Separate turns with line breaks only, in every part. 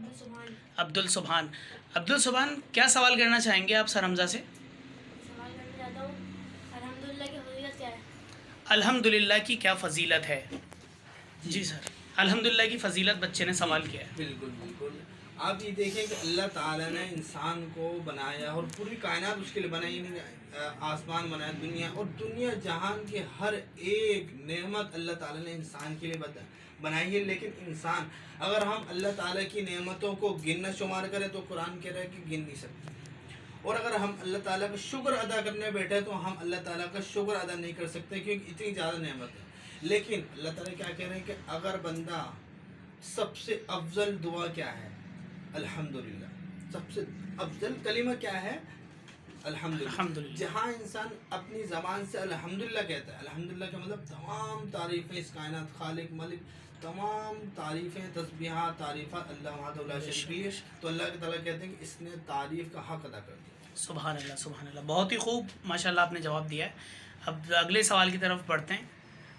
عبد السبحان. عبد السبحان کیا سوال کرنا چاہیں گے آپ سر حمزہ سے؟
سوال کرنا چاہتا ہوں الحمدللہ کی فضیلت کیا ہے؟
الحمدللہ کی کیا فضیلت ہے؟ جی سر، الحمدللہ کی فضیلت بچے نے سوال کیا ہے.
بالکل بالکل. آپ یہ دیکھیں کہ اللہ تعالیٰ نے انسان کو بنایا اور پوری کائنات اس کے لیے بنائی. آسمان بنایا، دنیا اور دنیا جہان کی ہر ایک نعمت اللہ تعالیٰ نے انسان کے لیے بنائی ہے. لیکن انسان اگر ہم اللہ تعالیٰ کی نعمتوں کو گننا شمار کریں تو قرآن کہہ رہا ہے کہ گن نہیں سکتے. اور اگر ہم اللہ تعالیٰ کا شکر ادا کرنے بیٹھے تو ہم اللہ تعالیٰ کا شکر ادا نہیں کر سکتے کیونکہ اتنی زیادہ نعمت ہے. لیکن اللہ تعالیٰ کیا کہہ رہے ہیں کہ اگر بندہ سب سے افضل دعا کیا ہے؟ الحمدللہ. سب سے افضل کلمہ کیا ہے؟ الحمدللہ. جہاں انسان اپنی زبان سے الحمدللہ کہتا ہے، الحمدللہ کا مطلب تمام تعریفیں اس کائنات خالق مالک، تمام تعریفیں تسبیحات تعریفات اللہ وحدہ لا شریک ہے. تو اللہ تعالیٰ کہتے ہیں کہ اس نے تعریف کا حق ادا کر دیا.
سبحان اللہ سبحان اللہ. بہت ہی خوب ماشاءاللہ آپ نے جواب دیا ہے. اب اگلے سوال کی طرف بڑھتے ہیں.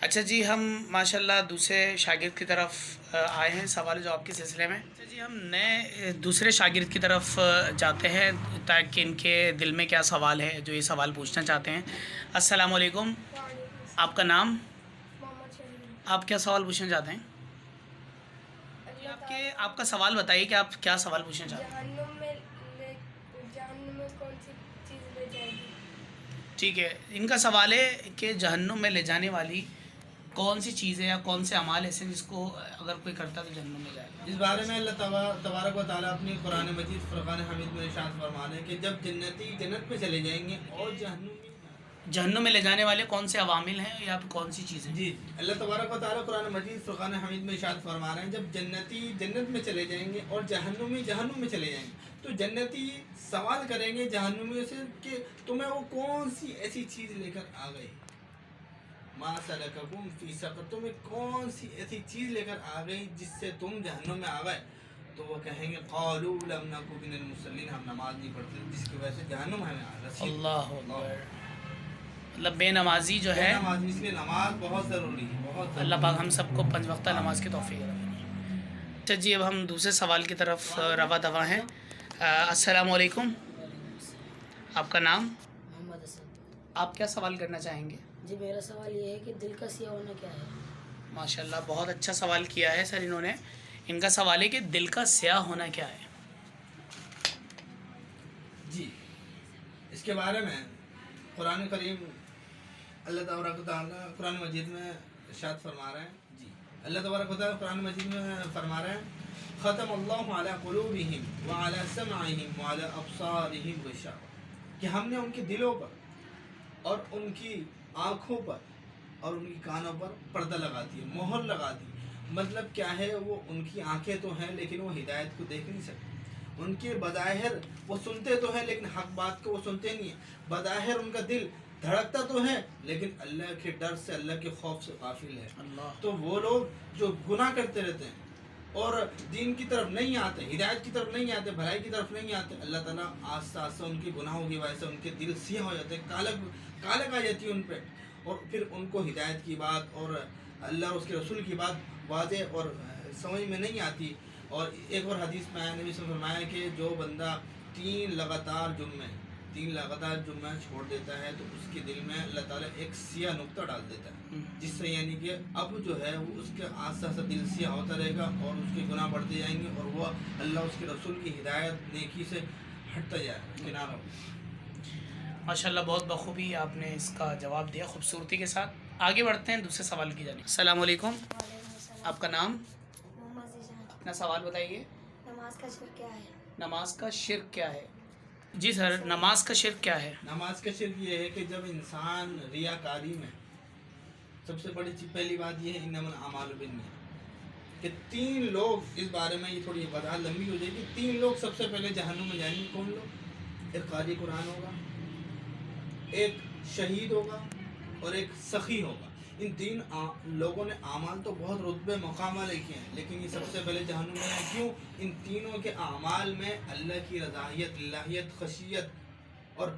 اچھا جی، ہم ماشاءاللہ دوسرے شاگرد کی طرف آئے ہیں سوال جواب کے سلسلے میں. اچھا جی، ہم نئے دوسرے شاگرد کی طرف جاتے ہیں تاکہ ان کے دل میں کیا سوال ہے جو یہ سوال پوچھنا چاہتے ہیں. السلام علیکم، آپ کا نام؟
محمد شہید.
آپ کیا سوال پوچھنا چاہتے ہیں؟ آپ کا سوال بتائیے کہ آپ کیا سوال پوچھنا چاہتے ہیں.
جہنم میں کون سی چیز لے جائے گی؟
ٹھیک ہے، ان کا سوال ہے کہ جہنم میں لے جانے والی کون سی چیزیں یا کون سے اعمال ایسے جس کو اگر کوئی کرتا تو جہنم میں جائے گا.
اس بارے میں اللہ تبارک و تعالیٰ اپنی قرآن مجید فرقان حمید میں ارشاد فرما رہے ہیں کہ جب جنتی جنت میں چلے جائیں گے اور
جہنم میں لے جانے والے کون سے عوامل ہیں یا کون سی چیزیں؟
جی، اللہ تبارک و تعالیٰ قرآن مجید فرقان حمید میں ارشاد فرما رہے ہیں جب جنتی جنت میں چلے جائیں گے اور جہنمی جہنم میں چلے جائیں گے تو جنتی سوال کریں گے جہنمیوں سے کہ تمہیں وہ کون سی ایسی چیز لے کر آ گئی، ما سلککم فی سقر، تمہیں کون سی ایسی چیز لے کر آ گئی جس سے تم جہنم میں آ گئے. تو وہ کہیں گے قالوا لم نک من المصلین، ہم نماز نہیں پڑھتے جس کی وجہ سے جہنم ہمیں آ رسی.
اللہ اکبر. مطلب بے نمازی جو ہے،
نماز، اس لیے نماز بہت ضروری ہے، بہت ضروری.
اللہ پاک ہم سب کو 5 وقتہ نماز کی توفیق عطا. اچھا جی، اب ہم دوسرے سوال کی طرف رواں دواں ہیں. السلام علیکم، آپ کا نام؟
محمد حسن.
آپ کیا سوال کرنا چاہیں گے؟
جی، میرا سوال یہ ہے کہ دل کا سیاہ ہونا کیا ہے؟
ماشاءاللہ بہت اچھا سوال کیا ہے سر انہوں نے. ان کا سوال ہے کہ دل کا سیاہ ہونا کیا ہے.
جی، اس کے بارے میں قرآن کریم اللہ تبارک و تعالیٰ قرآن مجید میں ارشاد فرما رہے ہیں. جی، اللہ تبارک و تعالیٰ قرآن مجید میں فرما رہے ہیں ختم اللہ علی قلوبہم وعلی سمعہم وعلی ابصارہم غشاوہ، کہ ہم نے ان کے دلوں پر اور ان کی آنکھوں پر اور ان کی کانوں پر پردہ لگا دی، مہر لگا دی. مطلب کیا ہے، وہ ان کی آنکھیں تو ہیں لیکن وہ ہدایت کو دیکھ نہیں سکتے. ان کے بظاہر وہ سنتے تو ہیں لیکن حق بات کو وہ سنتے نہیں ہیں. بظاہر ان کا دل دھڑکتا تو ہے لیکن اللہ کے ڈر سے، اللہ کے خوف سے غافل ہے. تو وہ لوگ جو گناہ کرتے رہتے ہیں اور دین کی طرف نہیں آتے، ہدایت کی طرف نہیں آتے، بھلائی کی طرف نہیں آتے، اللہ تعالیٰ آہستہ آہستہ ان کے گناہوں کی وجہ سے ان کے دل سیاہ ہو جاتے ہیں، کالک آ جاتی ہے ان پہ. اور پھر ان کو ہدایت کی بات اور اللہ اور اس کے رسول کی بات واضح اور سمجھ میں نہیں آتی. اور ایک اور حدیث میں آیا، نبی صلی اللہ علیہ وسلم فرمایا کہ جو بندہ 3 لگاتار جمعہ چھوڑ دیتا ہے تو اس کے دل میں اللہ تعالیٰ ایک سیاہ نقطہ ڈال دیتا ہے، جس سے یعنی کہ اب جو ہے وہ اس کے آہستہ آہستہ دل سیاہ ہوتا رہے گا اور اس کے گناہ بڑھتے جائیں گے اور وہ اللہ اس کے رسول کی ہدایت نیکی سے ہٹتا جائے گا، کنارہ.
ماشاءاللہ بہت بخوبی آپ نے اس کا جواب دیا خوبصورتی کے ساتھ. آگے بڑھتے ہیں دوسرے سوال کی جانب. السلام علیکم،
وعلیکم السلام.
آپ کا نام؟
محمد ذیشان.
اپنا سوال بتائیے.
نماز کا شرک کیا ہے؟
نماز کا شرک کیا ہے؟ جی سر، نماز کا شرک کیا ہے؟
نماز کا شرک یہ ہے کہ جب انسان ریاکاری میں، سب سے بڑی پہلی بات یہ ہے انما الاعمال بالنیات، کہ 3 لوگ، اس بارے میں یہ تھوڑی وضاحت لمبی ہو جائے گی. 3 لوگ سب سے پہلے جہنم میں جائیں گے. کون لوگ؟ ایک قاری قرآن ہوگا، ایک شہید ہوگا اور ایک سخی ہوگا. ان 3 لوگوں نے اعمال تو بہت رتبے مقام والے کیے ہیں لیکن یہ سب سے پہلے جہنم میں ہیں. کیوں؟ ان تینوں کے اعمال میں اللہ کی رضایت، الہیت، خشیت اور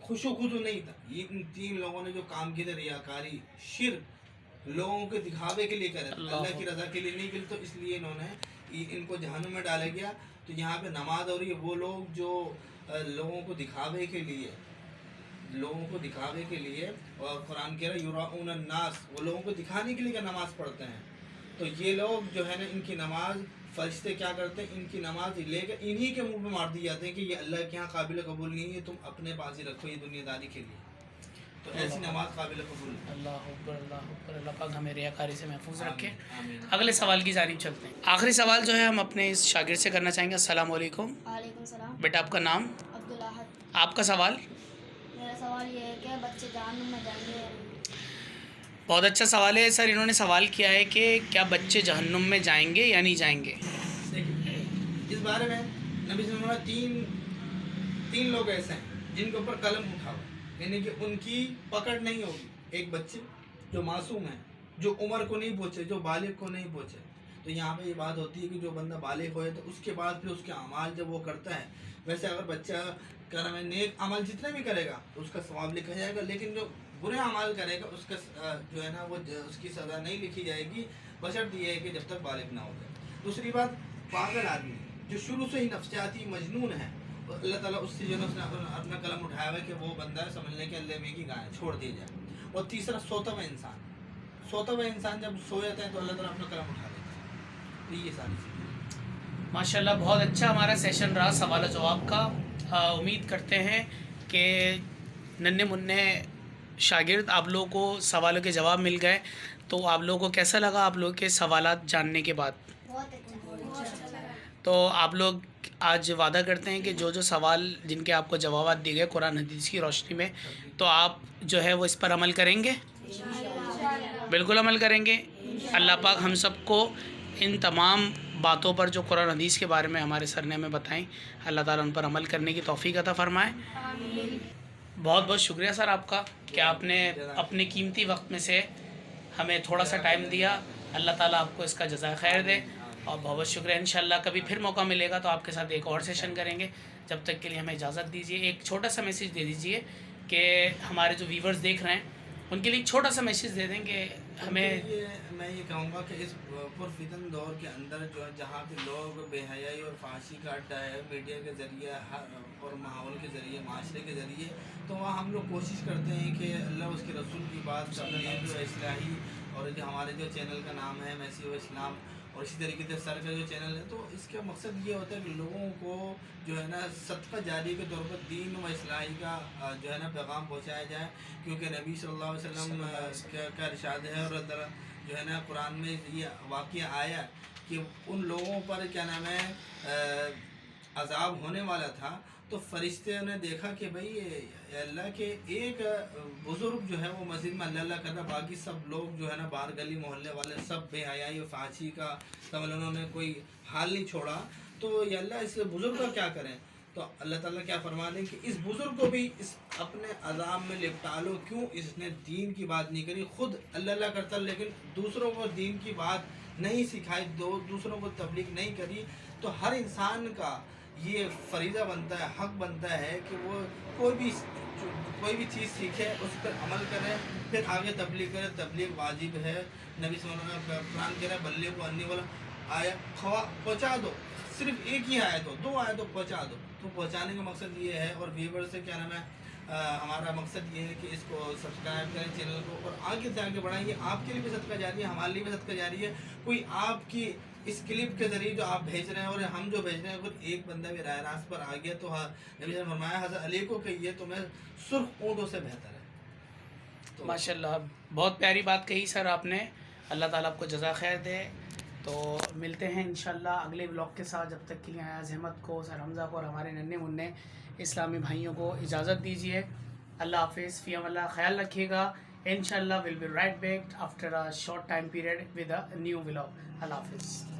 خوش و خضو نہیں تھا. یہ ان 3 لوگوں نے جو کام کیے تھے، ریاکاری، شرک، لوگوں کے دکھاوے کے لیے کرے، اللہ کی رضا کے لیے نہیں کرے. تو اس لیے انہوں نے ان کو جہنم میں ڈالا گیا. تو یہاں پہ نماز ہو رہی ہے. وہ لوگ جو لوگوں کو دکھاوے کے لیے اور قرآن کہہ رہا ہے یراؤن الناس, وہ لوگوں کو دکھانے کے لیے کہ نماز پڑھتے ہیں. تو یہ لوگ جو ہے نا ان کی نماز فرشتے کیا کرتے ہیں, ان کی نماز لے کر انہی کے منہ پہ مار دی جاتے ہیں کہ یہ اللہ کے یہاں قابل قبول نہیں ہے, تم اپنے پاس ہی رکھو یہ دنیا داری کے لیے. تو ایسی نماز قابل قبول ہے.
اللہ اکبر اللہ اکبر. اللہ پاک ہمیں ریاکاری سے محفوظ رکھے.
آمین.
اگلے سوال کی جانب چلتے ہیں. آخری سوال جو ہے ہم اپنے اس شاگرد سے کرنا چاہیں گے. السلام علیکم.
وعلیکم السلام.
بیٹا آپ کا نام,
عبدالاحد.
آپ کا سوال؟
میرا سوال یہ ہے کہ بچے جہنم میں جائیں گے.
بہت اچھا سوال ہے سر. انہوں نے سوال کیا ہے کہ کیا بچے جہنم میں جائیں گے یا نہیں جائیں گے.
دیکھیے اس بارے میں نبی صلی اللہ علیہ وسلم تین لوگ ایسے ہیں جن کے اوپر قلم اٹھا ہوا, یعنی کہ ان کی پکڑ نہیں ہوگی. ایک بچے جو معصوم ہیں, جو عمر کو نہیں پہنچے, جو بالغ کو نہیں پہنچے. تو یہاں پہ یہ بات ہوتی ہے کہ جو بندہ بالغ ہوئے تو اس کے بعد پھر اس کے اعمال جب وہ کرتا ہے, ویسے اگر بچہ کیا نام ہے نیک عمل جتنے بھی کرے گا تو اس کا ثواب لکھا جائے گا, لیکن جو برے اعمال کرے گا اس کا جو ہے نا وہ اس کی سزا نہیں لکھی جائے گی, بشرط یہ ہے کہ جب تک بالغ نہ ہو جائے. دوسری بات, پاگل آدمی جو شروع سے ہی نفسیاتی مجنون ہے, اللہ تعالیٰ اس سے جو ہے اپنا قلم اٹھایا ہوا ہے کہ وہ بندہ سمجھنے کے اللہ میں کی گائے چھوڑ دی جائے. اور تیسرا سوتا ہوا انسان جب سو جاتا ہے تو اللہ تعالیٰ اپنا قلم اٹھا دیتا ہے. تو یہ ساری چیزیں
ماشاء اللہ بہت اچھا ہمارا سیشن رہا سوال و جواب کا. امید کرتے ہیں کہ ننھے منھے شاگرد آپ لوگوں کو سوالوں کے جواب مل گئے. تو آپ لوگوں کو کیسا لگا آپ لوگوں کے سوالات جاننے کے بعد؟
بہت اچھا.
تو آپ لوگ آج وعدہ کرتے ہیں کہ جو سوال جن کے آپ کو جوابات دیے گئے قرآن حدیث کی روشنی میں, تو آپ جو ہے وہ اس پر عمل کریں گے؟ بالکل عمل کریں گے. اللہ پاک ہم سب کو ان تمام باتوں پر جو قرآن حدیث کے بارے میں ہمارے سر نے ہمیں بتائیں, اللہ تعالیٰ ان پر عمل کرنے کی توفیق عطا فرمائے. بہت بہت شکریہ سر آپ کا کہ آپ نے اپنے قیمتی وقت میں سے ہمیں تھوڑا سا ٹائم دیا. اللہ تعالیٰ آپ کو اس کا جزائے خیر دے. اور بہت بہت شکریہ. انشاءاللہ کبھی پھر موقع ملے گا تو آپ کے ساتھ ایک اور سیشن کریں گے. جب تک کے لیے ہمیں اجازت دیجیے. ایک چھوٹا سا میسیج دے دیجیے کہ ہمارے جو ویورز دیکھ رہے ہیں ان کے لیے ایک چھوٹا سا میسیج دے دیں کہ ہمیں
میں یہ کہوں گا کہ اس پرفتن دور کے اندر جو ہے جہاں پہ لوگ بے حیائی اور فحاشی کا اڈا ہے میڈیا کے ذریعے اور ماحول کے ذریعے معاشرے کے ذریعے, تو وہاں ہم لوگ کوشش کرتے ہیں کہ اللہ اس کے رسول کی بات تبلیغ و اصلاحی, اور جو ہمارے جو چینل کا نام ہے مسیح و اسلام, اور اسی طریقے سے سر کا جو چینل ہے, تو اس کا مقصد یہ ہوتا ہے کہ لوگوں کو جو ہے نا صدقہ جاری کے طور پر دین و اصلاحی کا جو ہے نا پیغام پہنچایا جائے. کیونکہ نبی صلی اللہ علیہ وسلم کا ارشاد ہے اور اللہ جو ہے نا قرآن میں یہ واقعہ آیا کہ ان لوگوں پر کیا نام ہے عذاب ہونے والا تھا, تو فرشتے نے دیکھا کہ بھئی اللہ کے ایک بزرگ جو ہے وہ مسجد میں اللہ اللہ کر رہا, باقی سب لوگ جو ہے نا باہر گلی محلے والے سب بے حیائی و فحاشی کا انہوں نے کوئی حال نہیں چھوڑا. تو یہ اللہ اس بزرگ کا کیا کریں. تو اللہ تعالیٰ کیا فرما دیں کہ اس بزرگ کو بھی اس اپنے عذاب میں لپٹا لو. کیوں اس نے دین کی بات نہیں کری, خود اللہ اللہ کرتا لیکن دوسروں کو دین کی بات نہیں سکھائی, دوسروں کو تبلیغ نہیں کری. تو ہر انسان کا یہ فریضہ بنتا ہے, حق بنتا ہے کہ وہ کوئی بھی چیز سیکھے, اس پر عمل کرے, پھر آگے تبلیغ کرے. تبلیغ واجب ہے. نبی صلی اللہ علیہ وسلم قرآن کہہ رہا ہے بلغوا انی والا آیا پہنچا دو, صرف ایک ہی آیت ہو, 2 آیتوں پہنچا دو. تو پہنچانے کا مقصد یہ ہے. اور ویور سے کیا نام ہے ہمارا مقصد یہ ہے کہ اس کو سبسکرائب کریں چینل کو, اور آگے سے آگے بڑھائیں. یہ آپ کے لیے بھی صدقہ جاری ہے, ہمارے لیے بھی صدقہ جاری ہے. کوئی آپ کی اس کلپ کے ذریعے جو آپ بھیج رہے ہیں اور ہم جو بھیج رہے ہیں, اگر ایک بندہ بھی راہ راست پر آ گیا تو نبی نے فرمایا حضرت علی کو کہیے تمہیں سرخ اونٹوں سے بہتر ہے.
ماشاء اللہ بہت پیاری بات کہی سر آپ نے. اللہ تعالیٰ آپ کو جزا خیر دے. تو ملتے ہیں انشاءاللہ اگلے ولاگ کے ساتھ. جب تک کے لیے ایاز احمد کو, سر حمزہ کو اور ہمارے ننھے منھے اسلامی بھائیوں کو اجازت دیجیے. اللہ حافظ. فی امان اللہ. خیال رکھیے گا. انشاءاللہ we'll be right back after a short time period with a new vlog. اللہ حافظ.